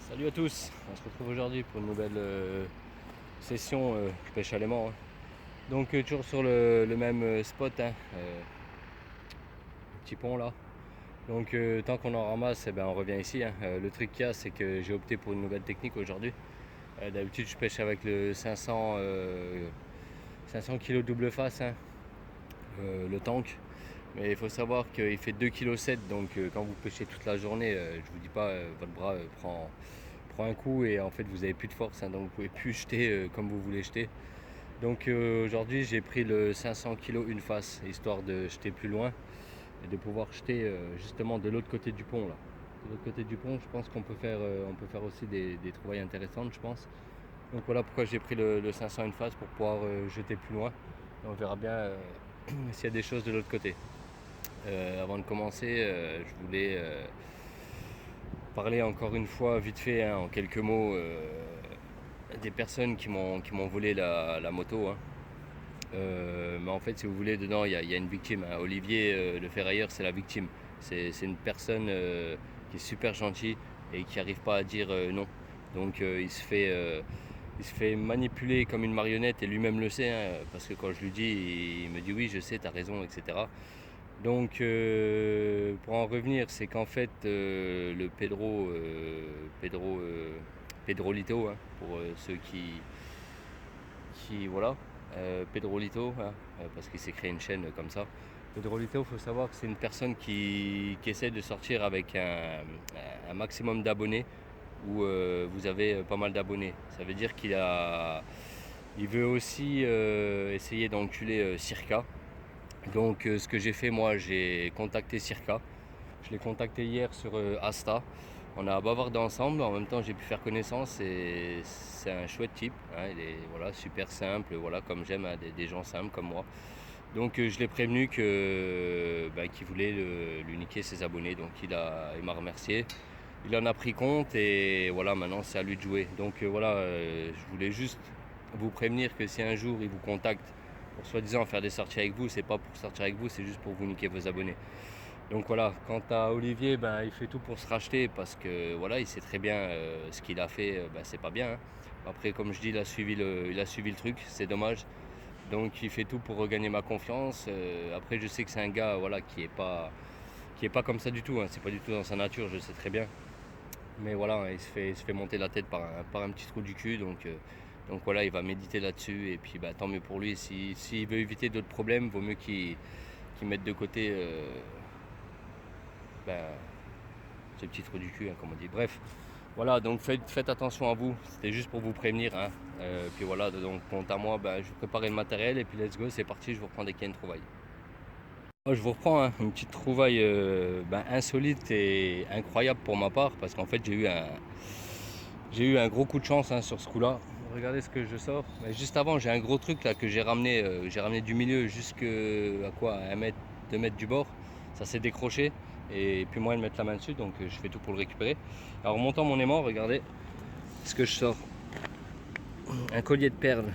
Salut à tous, on se retrouve aujourd'hui pour une nouvelle session pêche à l'aimant. Donc toujours sur le même spot, le petit pont là. Donc tant qu'on en ramasse, eh ben, on revient ici. Le truc qu'il y a, c'est que j'ai opté pour une nouvelle technique aujourd'hui. D'habitude je pêche avec le 500 kg double face, le tank. Mais il faut savoir qu'il fait 2,7 kg, donc quand vous pêchez toute la journée, je vous dis pas, votre bras prend un coup et en fait vous avez plus de force, donc vous pouvez plus jeter comme vous voulez jeter. Donc aujourd'hui j'ai pris le 500 kg une face, histoire de jeter plus loin et de pouvoir jeter justement de l'autre côté du pont là. De l'autre côté du pont, je pense qu'on peut faire aussi des trouvailles intéressantes, je pense. Donc voilà pourquoi j'ai pris le 500 une face, pour pouvoir jeter plus loin. Et on verra bien s'il y a des choses de l'autre côté. Avant de commencer, je voulais parler encore une fois vite fait, en quelques mots, des personnes qui m'ont volé la moto. Mais en fait, si vous voulez, dedans, il y a une victime. Olivier, le ferrailleur, c'est la victime. C'est une personne qui est super gentille et qui n'arrive pas à dire non. Donc il se fait manipuler comme une marionnette, et lui-même le sait, parce que quand je lui dis, il me dit oui, je sais, t'as raison, etc. Donc pour en revenir, c'est qu'en fait le Pedrolito, pour ceux qui voilà, Pedrolito, parce qu'il s'est créé une chaîne comme ça. Pedrolito, il faut savoir que c'est une personne qui essaie de sortir avec un maximum d'abonnés, où vous avez pas mal d'abonnés. Ça veut dire il veut aussi essayer d'enculer Circa. Donc ce que j'ai fait, moi, j'ai contacté Circa. Je l'ai contacté hier sur Asta. On a bavardé ensemble, en même temps j'ai pu faire connaissance, et c'est un chouette type. Il est voilà, super simple, voilà, comme j'aime, des gens simples comme moi. Donc je l'ai prévenu qu'il voulait lui niquer ses abonnés, donc il m'a remercié. Il en a pris compte, et voilà, maintenant c'est à lui de jouer. Donc je voulais juste vous prévenir que si un jour il vous contacte pour soi-disant faire des sorties avec vous, c'est pas pour sortir avec vous, c'est juste pour vous niquer vos abonnés. Donc voilà, quant à Olivier, il fait tout pour se racheter, parce que voilà, il sait très bien ce qu'il a fait, c'est pas bien. Après, comme je dis, il a suivi le truc, c'est dommage. Donc il fait tout pour regagner ma confiance. Après, je sais que c'est un gars, voilà, qui est pas comme ça du tout, c'est pas du tout dans sa nature, je sais très bien. Mais voilà, il se fait monter la tête par un petit trou du cul, donc voilà, il va méditer là-dessus, et puis tant mieux pour lui. S'il veut éviter d'autres problèmes, vaut mieux qu'il mette de côté ben, ce petit trou du cul, comme on dit. Bref, voilà, donc faites attention à vous, c'était juste pour vous prévenir. Puis voilà, donc quant à moi, je vais préparer le matériel, et puis let's go, c'est parti, je vous reprends dès qu'il y a une trouvaille. Je vous reprends, une petite trouvaille insolite et incroyable pour ma part, parce qu'en fait j'ai eu un gros coup de chance sur ce coup-là. Regardez ce que je sors. Mais juste avant, j'ai un gros truc là que j'ai ramené du milieu jusque à quoi, 1 mètre, 2 mètres du bord. Ça s'est décroché, et puis moyen de mettre la main dessus, donc je fais tout pour le récupérer. Alors, en montant mon aimant, regardez ce que je sors. Un collier de perles.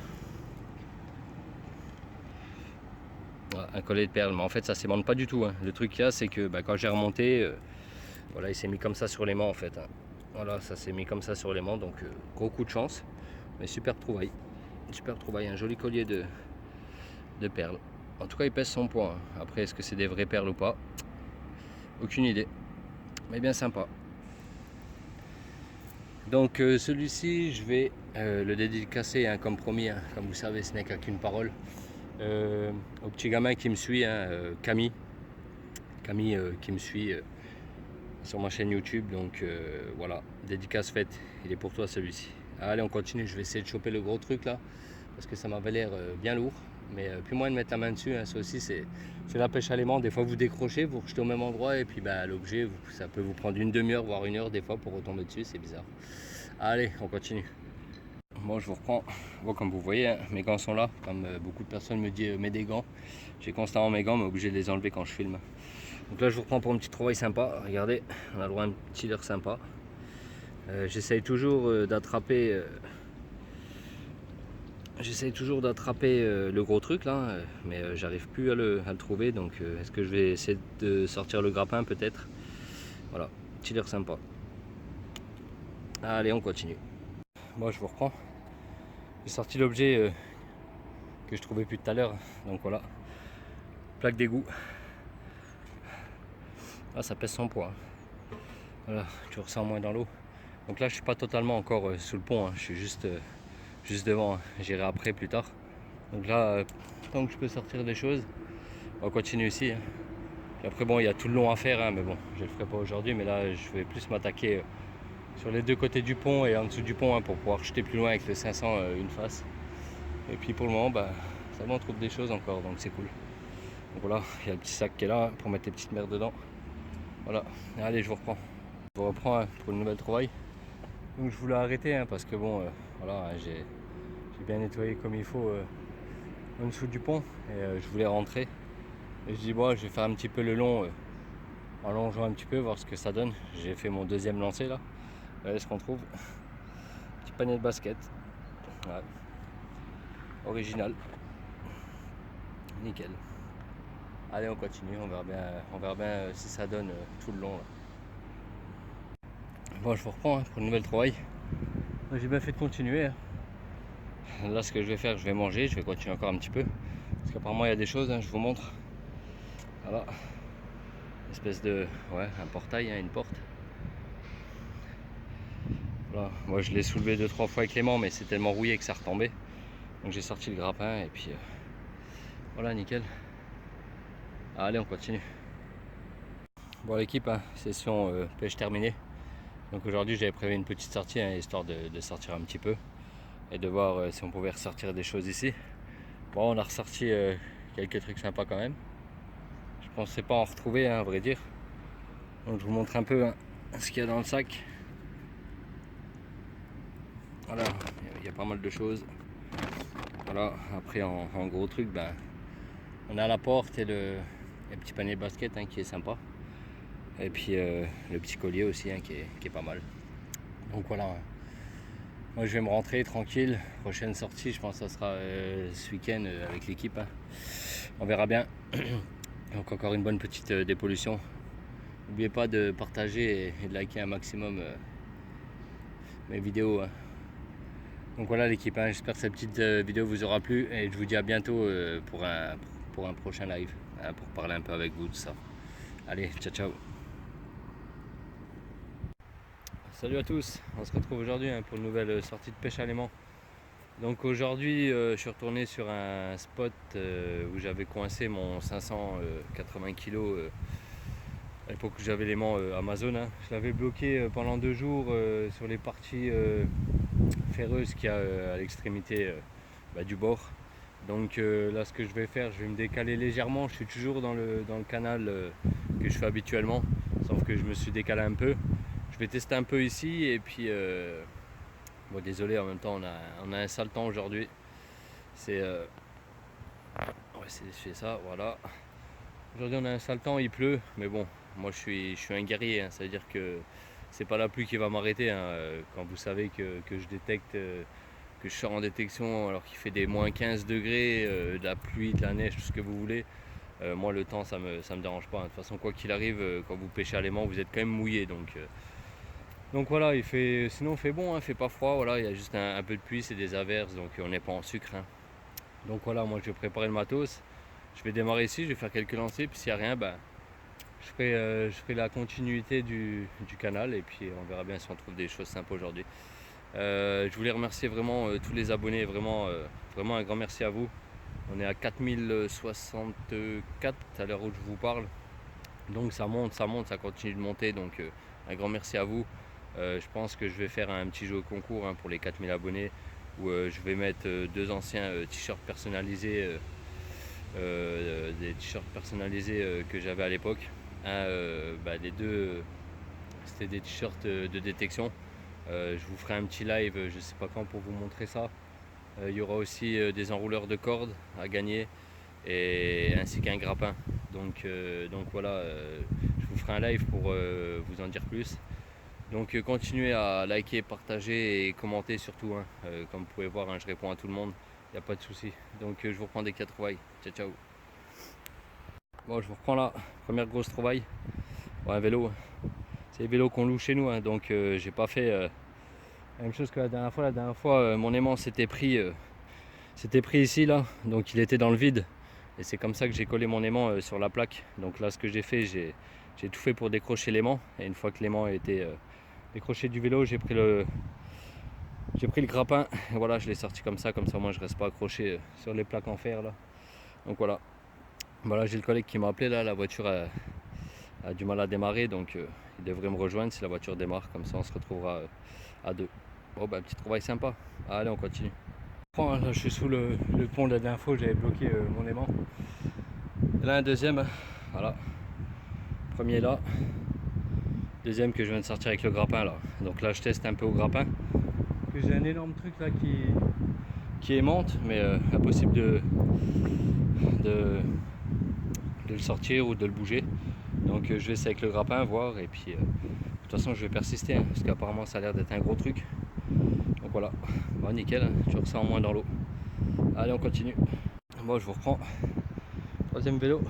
Voilà, un collier de perles, mais en fait ça s'aimante pas du tout. Le truc qu'il y a, c'est que quand j'ai remonté, voilà, il s'est mis comme ça sur l'aimant en fait. Voilà, ça s'est mis comme ça sur l'aimant, donc gros coup de chance, mais super trouvaille. Super trouvaille, un joli collier de perles. En tout cas, il pèse son poids. Après, est-ce que c'est des vraies perles ou pas? Aucune idée, mais bien sympa. Donc celui-ci, je vais le dédicacer, comme promis, comme vous savez, ce n'est qu'une parole. Au petit gamin qui me suit, Camille qui me suit sur ma chaîne YouTube. Donc voilà, dédicace faite, il est pour toi celui-ci. Allez, on continue, je vais essayer de choper le gros truc là, parce que ça m'avait l'air bien lourd. Mais plus moyen de mettre la main dessus, ça aussi c'est la pêche à l'aimant. Des fois vous décrochez, vous rejetez au même endroit, et puis l'objet, ça peut vous prendre une demi-heure, voire 1 heure des fois pour retomber dessus, c'est bizarre. Allez, on continue. Bon, je vous reprends. Bon, comme vous voyez, mes gants sont là. Comme beaucoup de personnes me disent, mets des gants. J'ai constamment mes gants, mais obligé de les enlever quand je filme. Donc là, je vous reprends pour une petite trouvaille sympa. Regardez, on a le droit à un petit leurre sympa. J'essaye toujours d'attraper le gros truc là, mais j'arrive plus à le trouver. Donc est-ce que je vais essayer de sortir le grappin peut-être? Voilà, petit leurre sympa. Allez, on continue. Moi je vous reprends. J'ai sorti l'objet que je trouvais plus tout à l'heure. Donc voilà, plaque d'égout. Ah, ça pèse 100 poids. Voilà, tu ressens moins dans l'eau. Donc là je suis pas totalement encore sous le pont, hein. Je suis juste devant, hein. J'irai après plus tard. Donc là, tant que je peux sortir des choses, on va continuer ici, hein. Et après bon, il y a tout le long à faire, hein, mais bon, je le ferai pas aujourd'hui. Mais là je vais plus m'attaquer sur les deux côtés du pont et en dessous du pont, hein, pour pouvoir jeter plus loin avec le 500 une face. Et puis pour le moment, bah, ça va, on trouve des choses encore, donc c'est cool. Donc voilà, il y a le petit sac qui est là, hein, pour mettre les petites merdes dedans. Voilà, allez, je vous reprends. Je vous reprends, hein, pour une nouvelle trouvaille. Donc je voulais arrêter, hein, parce que bon, voilà, hein, j'ai bien nettoyé comme il faut en dessous du pont et je voulais rentrer. Et je dis bon, je vais faire un petit peu le long, en longeant un petit peu, voir ce que ça donne. J'ai fait mon deuxième lancer là. Voilà ce qu'on trouve. Petit panier de basket. Ouais. Original. Nickel. Allez, on continue, on verra bien si ça donne tout le long là. Bon, je vous reprends, hein, pour une nouvelle trouvaille. J'ai bien fait de continuer, hein. Là, ce que je vais faire, je vais manger, je vais continuer encore un petit peu. Parce qu'apparemment, il y a des choses, hein, je vous montre. Voilà. Une espèce de... Ouais, un portail, hein, une porte. Voilà. Moi, je l'ai soulevé 2-3 fois avec les mains, mais c'est tellement rouillé que ça retombait. Donc j'ai sorti le grappin et puis... voilà, nickel. Allez, on continue. Bon, l'équipe, hein, session pêche terminée. Donc aujourd'hui, j'avais prévu une petite sortie, hein, histoire de sortir un petit peu. Et de voir si on pouvait ressortir des choses ici. Bon, on a ressorti quelques trucs sympas quand même. Je pensais pas en retrouver, hein, à vrai dire. Donc je vous montre un peu, hein, ce qu'il y a dans le sac. Voilà, il y a pas mal de choses. Voilà, après en gros truc, ben, on a la porte et le petit panier de basket, hein, qui est sympa. Et puis le petit collier aussi, hein, qui est pas mal. Donc voilà, hein. Moi je vais me rentrer tranquille. Prochaine sortie, je pense que ça sera ce week-end avec l'équipe, hein. On verra bien. Donc encore une bonne petite dépollution. N'oubliez pas de partager et de liker un maximum mes vidéos, hein. Donc voilà l'équipe, hein, j'espère que cette petite vidéo vous aura plu et je vous dis à bientôt pour un prochain live, hein, pour parler un peu avec vous de ça. Allez, ciao ciao. Salut à tous, on se retrouve aujourd'hui, hein, pour une nouvelle sortie de pêche à l'aimant. Donc aujourd'hui je suis retourné sur un spot où j'avais coincé mon 580 kg à l'époque où j'avais l'aimant Amazon, hein. Je l'avais bloqué pendant 2 jours sur les parties ferreuses qu'il y a à l'extrémité du bord. Donc là ce que je vais faire, je vais me décaler légèrement. Je suis toujours dans le canal que je fais habituellement, sauf que je me suis décalé un peu. Je vais tester un peu ici et puis bon, désolé, en même temps on a un sale temps aujourd'hui. C'est c'est ça, voilà. Aujourd'hui on a un sale temps, il pleut, mais bon, moi je suis un guerrier, hein. Ça veut dire que c'est pas la pluie qui va m'arrêter, hein. Quand vous savez que je détecte, que je sors en détection alors qu'il fait des moins 15 degrés, de la pluie, de la neige, tout ce que vous voulez, moi le temps ça me dérange pas, hein. De toute façon quoi qu'il arrive, quand vous pêchez à l'aimant vous êtes quand même mouillé, donc voilà, sinon il fait bon, hein, il fait pas froid, voilà, il y a juste un peu de pluie, c'est des averses, donc on n'est pas en sucre, hein. Donc voilà, moi je vais préparer le matos, je vais démarrer ici, je vais faire quelques lancers, puis s'il n'y a rien, ben, je ferai la continuité du canal et puis on verra bien si on trouve des choses sympas aujourd'hui. Je voulais remercier vraiment tous les abonnés, vraiment un grand merci à vous. On est à 4064 à l'heure où je vous parle, donc ça monte, ça continue de monter, donc un grand merci à vous. Je pense que je vais faire un petit jeu au concours, hein, pour les 4000 abonnés, où je vais mettre 2 anciens t-shirts personnalisés, des t-shirts personnalisés que j'avais à l'époque. Les deux, c'était des t-shirts de détection. Je vous ferai un petit live, je sais pas quand, pour vous montrer ça. Il y aura aussi des enrouleurs de cordes à gagner, ainsi qu'un grappin. Donc voilà, je vous ferai un live pour vous en dire plus. Donc continuez à liker, partager et commenter surtout, hein. Comme vous pouvez voir, hein, je réponds à tout le monde, il n'y a pas de souci. Donc je vous reprends dès qu'il y a trouvaille. Ciao ciao. Bon, je vous reprends là, première grosse trouvaille. Bon, un vélo, c'est les vélos qu'on loue chez nous, hein, donc j'ai pas fait La même chose que la dernière fois. La dernière fois, mon aimant s'était pris ici là, donc il était dans le vide. Et c'est comme ça que j'ai collé mon aimant sur la plaque. Donc là, ce que j'ai fait, j'ai tout fait pour décrocher l'aimant. Et une fois que l'aimant a été décroché du vélo, j'ai pris le grappin. Et voilà, je l'ai sorti comme ça moi je reste pas accroché sur les plaques en fer là. Donc voilà. Voilà, j'ai le collègue qui m'a appelé là, la voiture a du mal à démarrer, donc il devrait me rejoindre si la voiture démarre, comme ça on se retrouvera à deux. Bon bah petit travail sympa. Allez, on continue. Là, je suis sous le pont de la dernière fois, j'avais bloqué mon aimant. Et là un deuxième, voilà. Premier là. Deuxième que je viens de sortir avec le grappin là. Donc là je teste un peu au grappin. J'ai un énorme truc là qui aimante, mais impossible de le sortir ou de le bouger. Donc je vais essayer avec le grappin, voir, et puis de toute façon je vais persister, hein, parce qu'apparemment ça a l'air d'être un gros truc. Donc voilà, bon, nickel, hein, tu ressens moins dans l'eau. Allez, on continue. Moi je vous reprends. Troisième vélo.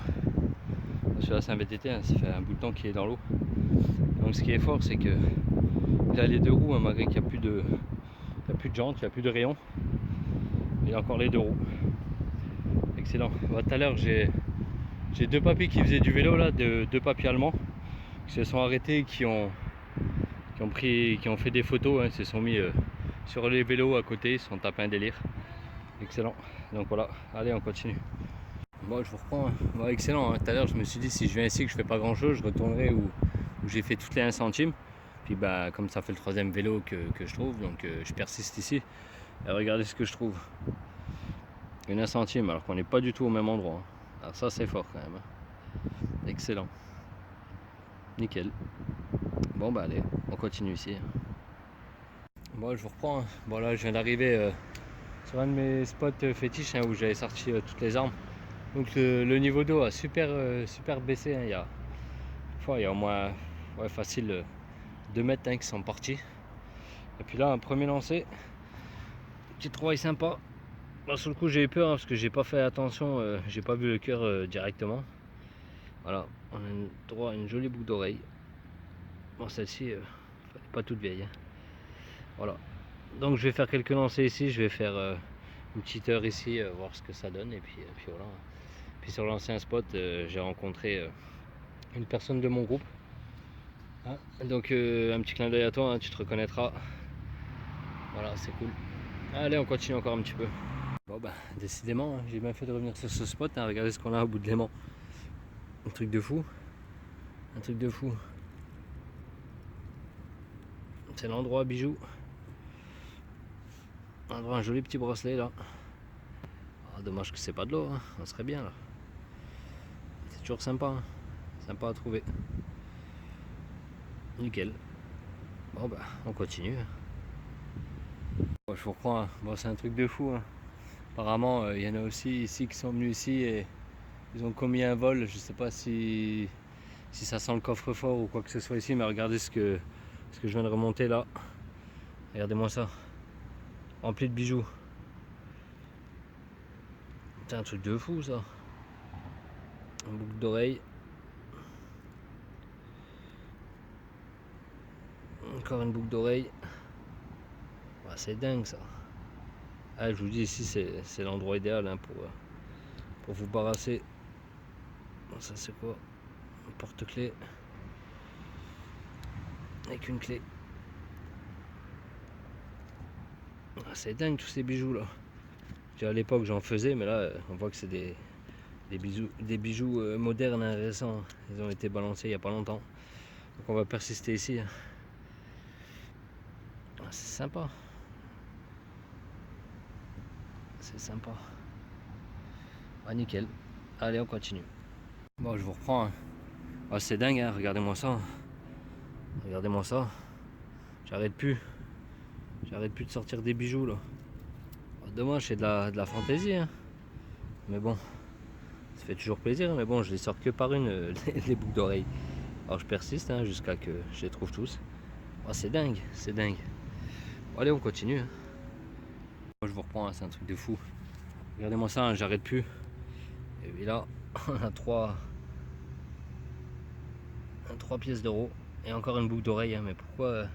Celui-là c'est un VTT, hein, ça fait un bout de temps qu'il est dans l'eau. Donc ce qui est fort, c'est que il a les deux roues, hein, malgré qu'il n'y a plus de jantes, il n'y a plus de rayons. Il a encore les deux roues. Excellent. Tout à l'heure j'ai deux papis qui faisaient du vélo là, deux papis allemands qui se sont arrêtés et qui ont fait des photos, hein, se sont mis sur les vélos à côté, ils se sont tapés un délire. Excellent. Donc voilà, allez, on continue. Bon, je vous reprends. Hein. Bon, excellent. Hein. Tout à l'heure, je me suis dit, si je viens ici que je fais pas grand chose, je retournerai où j'ai fait toutes les 1 centime. Puis bah, comme ça fait le troisième vélo que je trouve, donc je persiste ici. Et regardez ce que je trouve. Une 1 centime, alors qu'on n'est pas du tout au même endroit. Hein. Alors ça, c'est fort quand même. Hein. Excellent. Nickel. Bon bah allez, on continue ici. Bon, je vous reprends. Hein. Bon là, je viens d'arriver sur un de mes spots fétiches, hein, où j'avais sorti toutes les armes. Donc le niveau d'eau a super baissé. Hein. Il y a au moins facile 2 mètres, hein, qui sont partis. Et puis là, un premier lancé, petit trouvaille sympa. Bon, sur le coup, j'ai eu peur, hein, parce que j'ai pas fait attention, j'ai pas vu le cœur directement. Voilà, on a droit à une jolie boucle d'oreille. Bon, celle-ci, pas toute vieille. Hein. Voilà. Donc je vais faire quelques lancers ici, je vais faire une petite heure ici, voir ce que ça donne, et puis voilà. Puis sur l'ancien spot, j'ai rencontré une personne de mon groupe. Hein, donc un petit clin d'œil à toi, hein, tu te reconnaîtras. Voilà, c'est cool. Allez, on continue encore un petit peu. Bon bah décidément, hein, j'ai bien fait de revenir sur ce spot, hein, regardez ce qu'on a au bout de l'aimant. Un truc de fou. Un truc de fou. C'est l'endroit bijou. Un joli petit bracelet là. Ah, dommage que c'est pas de l'eau, hein. On serait bien là. C'est toujours sympa, hein. Sympa à trouver. Nickel. Bon bah on continue. Bon, je vous reprends, hein. Bon, c'est un truc de fou. Hein. Apparemment il y en a aussi ici qui sont venus ici et ils ont commis un vol. Je sais pas si ça sent le coffre-fort ou quoi que ce soit ici, mais regardez ce que je viens de remonter là. Regardez-moi ça. Rempli de bijoux. C'est un truc de fou ça. Une boucle d'oreille. Encore une boucle d'oreille. Ah, c'est dingue ça. Ah, je vous dis, ici c'est l'endroit idéal, hein, pour vous barrasser. Bon, ça c'est quoi? Un porte-clés. Avec une clé. Ah, c'est dingue tous ces bijoux là. À l'époque j'en faisais, mais là on voit que c'est des bijoux modernes, hein, récents. Ils ont été balancés il n'y a pas longtemps. Donc on va persister ici. Hein. Ah, c'est sympa. C'est sympa. Ah, nickel. Allez, on continue. Bon, je vous reprends. Hein. Ah, c'est dingue, hein. Regardez-moi ça. Regardez-moi ça. J'arrête plus. J'arrête plus de sortir des bijoux là. Ah, dommage, c'est de la fantaisie. Hein. Mais bon, ça fait toujours plaisir. Mais bon, je les sors que par une, les boucles d'oreilles. Alors je persiste, hein, jusqu'à que je les trouve tous. Ah, c'est dingue, c'est dingue. Bon, allez, on continue. Hein. Moi, je vous reprends, hein, c'est un truc de fou. Regardez-moi ça, hein, j'arrête plus. Et puis là, on a trois pièces d'euros. Et encore une boucle d'oreille. Hein, mais pourquoi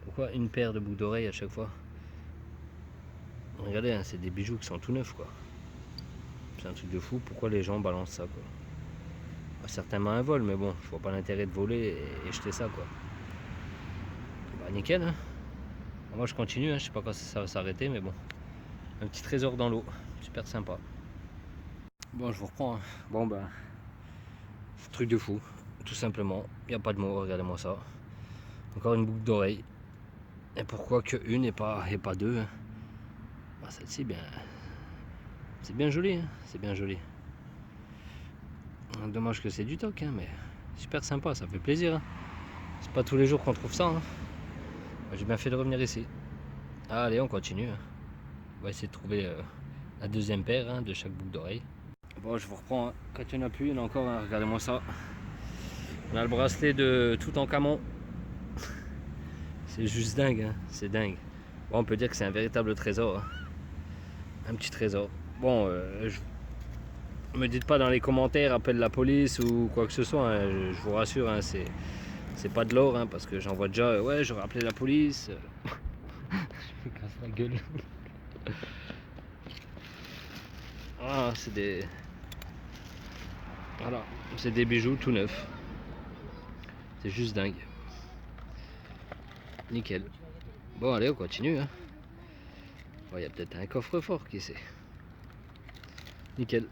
Pourquoi une paire de boucles d'oreilles à chaque fois? Regardez, hein, c'est des bijoux qui sont tout neufs quoi. C'est un truc de fou, pourquoi les gens balancent ça quoi? Certainement un vol, mais bon, je vois pas l'intérêt de voler et jeter ça quoi. Bah nickel hein. Moi je continue, hein. Je sais pas quand ça va s'arrêter, mais bon. Un petit trésor dans l'eau, super sympa. Bon, je vous reprends. Hein. Bon bah, truc de fou, tout simplement. Il n'y a pas de mots, regardez-moi ça. Encore une boucle d'oreille. Et pourquoi que une et pas deux hein? Bah, celle-ci, bien, c'est bien joli, hein, c'est bien joli. Dommage que c'est du toc, hein, mais super sympa, ça fait plaisir. Hein. C'est pas tous les jours qu'on trouve ça. Hein. J'ai bien fait de revenir ici. Allez, on continue. Hein. On va essayer de trouver la deuxième paire hein, de chaque boucle d'oreille. Bon, je vous reprends. Hein. Quand il n'y en a plus, il y en a encore. Hein. Regardez-moi ça. On a le bracelet de Toutankhamon. C'est juste dingue, hein. C'est dingue. Bon, on peut dire que c'est un véritable trésor. Hein. Un petit trésor. Bon, me dites pas dans les commentaires, appelle la police ou quoi que ce soit. Hein. Je vous rassure, hein, c'est pas de l'or, hein, parce que j'en vois déjà. Ouais, j'aurais appelé la police. Je me casse la gueule. Ah, c'est des. Voilà, c'est des bijoux tout neufs. C'est juste dingue. Nickel. Bon, allez, on continue. Hein. Bon, il y a peut-être un coffre-fort, qui sait. Nickel.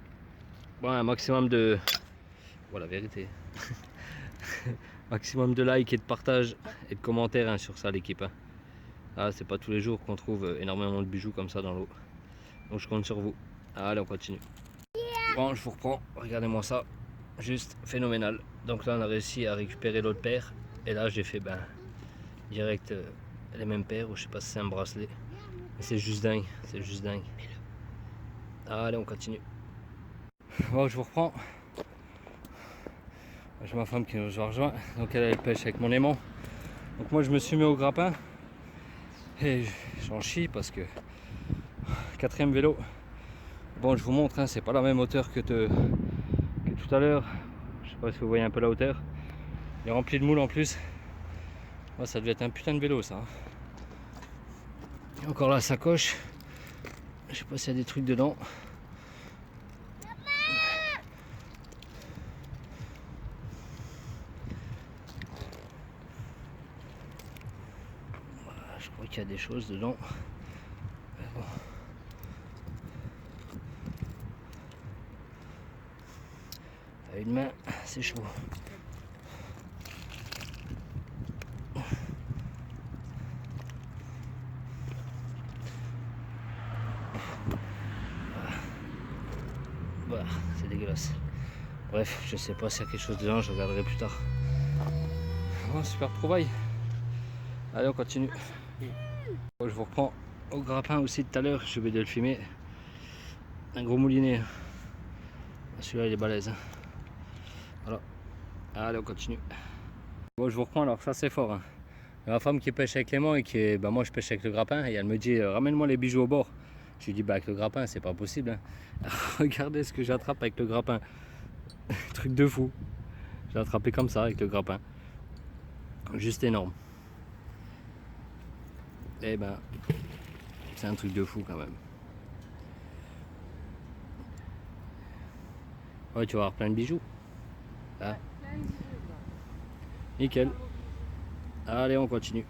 Bon, un maximum de. Voilà, la vérité. Maximum de likes et de partage et de commentaires hein, sur ça, l'équipe. Hein. Ah, c'est pas tous les jours qu'on trouve énormément de bijoux comme ça dans l'eau. Donc, je compte sur vous. Allez, on continue. Bon, je vous reprends. Regardez-moi ça. Juste phénoménal. Donc là, on a réussi à récupérer l'autre paire. Et là, j'ai fait direct les mêmes paires. Ou je sais pas si c'est un bracelet. Mais c'est juste dingue. C'est juste dingue. Allez, on continue. Bon, je vous reprends. J'ai ma femme qui nous rejoint. Donc elle pêche avec mon aimant. Donc moi, je me suis mis au grappin. Et j'en chie parce que quatrième vélo. Bon, je vous montre, hein, c'est pas la même hauteur que tout à l'heure. Je sais pas si vous voyez un peu la hauteur. Il est rempli de moules en plus. Ouais, ça devait être un putain de vélo ça. Et encore la sacoche. Je sais pas s'il y a des trucs dedans. Je crois qu'il y a des choses dedans. Bon. À une main, c'est chaud. Voilà, c'est dégueulasse. Bref, je sais pas s'il y a quelque chose dedans, je regarderai plus tard. Oh, super trouvaille. Allez, on continue. Bon, je vous reprends au grappin aussi tout à l'heure, je vais de le filmer. Un gros moulinet. Celui-là, il est balèze. Hein. Voilà. Allez, on continue. Bon, je vous reprends alors, ça c'est fort. Hein. Ma femme qui pêche avec l'aimant et qui est, moi je pêche avec le grappin et elle me dit ramène-moi les bijoux au bord. Je lui dis avec le grappin c'est pas possible. Hein. Regardez ce que j'attrape avec le grappin. Truc de fou. J'ai attrapé comme ça avec le grappin. Juste énorme. Et ben c'est un truc de fou quand même. Ouais, tu vas avoir plein de bijoux. Ah. Nickel. Allez, on continue.